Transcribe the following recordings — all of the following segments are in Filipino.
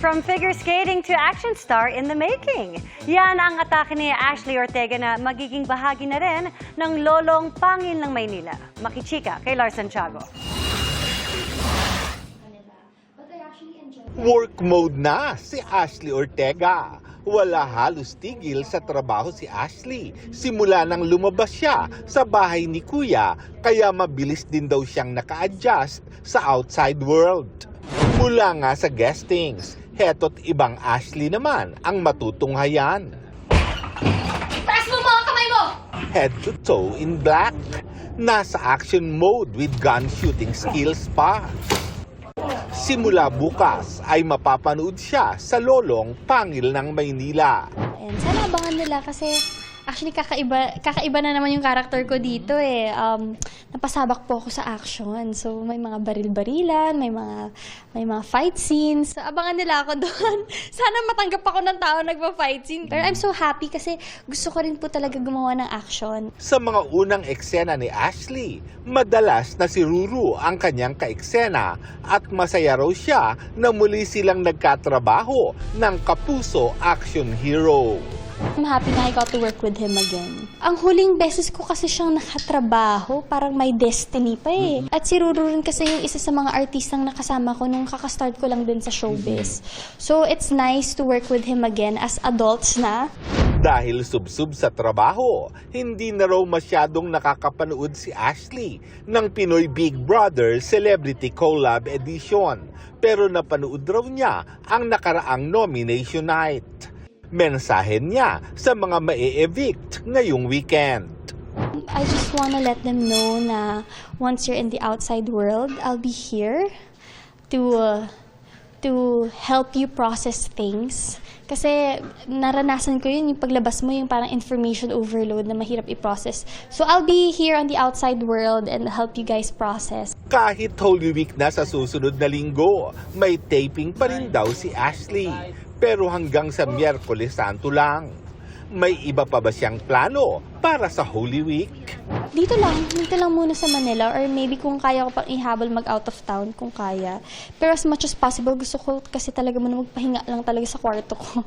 From figure skating to action star in the making. Yan ang atake ni Ashley Ortega na magiging bahagi na rin ng lolong pangil ng Maynila. Makichika kay Lars Santiago. Work mode na si Ashley Ortega. Wala halos tigil sa trabaho si Ashley. Simula nang lumabas siya sa bahay ni Kuya, kaya mabilis din daw siyang naka-adjust sa outside world. Mula nga sa guestings, heto't ibang Ashley naman ang matutunghayan. Taas mo mga kamay mo! Head to toe in black. Nasa action mode with gun shooting skills pa. Simula bukas ay mapapanood siya sa lolong pangil ng Maynila. And sana abangan nila kasi actually kakaiba na naman yung character ko dito eh. Napasabak po ako sa action. So may mga baril-barilan, may mga fight scenes. So, abangan nila ako doon. Sana matanggap ako ng tao nagpa-fight scene. Pero I'm so happy kasi gusto ko rin po talaga gumawa ng action. Sa mga unang eksena ni Ashley, madalas na si Ruru ang kanyang kaeksena at masaya raw siya na muli silang nagkatrabaho ng kapuso action hero. I'm happy na I got to work with him again. Ang huling beses ko kasi siyang nakatrabaho, parang may destiny pa eh. At si Ruru rin kasi yung isa sa mga artistang nakasama ko nung kakastart ko lang din sa showbiz. So it's nice to work with him again as adults na. Dahil subsub sa trabaho, hindi na raw masyadong nakakapanood si Ashley ng Pinoy Big Brother Celebrity Collab Edition. Pero napanood raw niya ang nakaraang nomination night. Mensahe niya sa mga ma-e-evict ngayong weekend. I just wanna let them know na once you're in the outside world, I'll be here to help you process things. Kasi naranasan ko yun, yung paglabas mo, yung parang information overload na mahirap i-process. So I'll be here on the outside world and help you guys process. Kahit Holy Week na sa susunod na linggo, may taping pa rin daw si Ashley. Pero hanggang sa Miyerkules Santo lang. May iba pa ba siyang plano para sa Holy Week? Dito lang muna sa Manila or maybe kung kaya ko pang ihabol mag-out of town kung kaya. Pero as much as possible, gusto ko kasi talaga muna magpahinga lang talaga sa kwarto ko.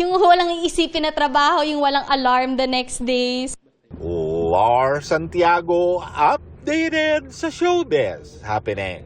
Yung walang iisipin na trabaho, yung walang alarm the next days. Lars Santiago, updated sa showbiz happening.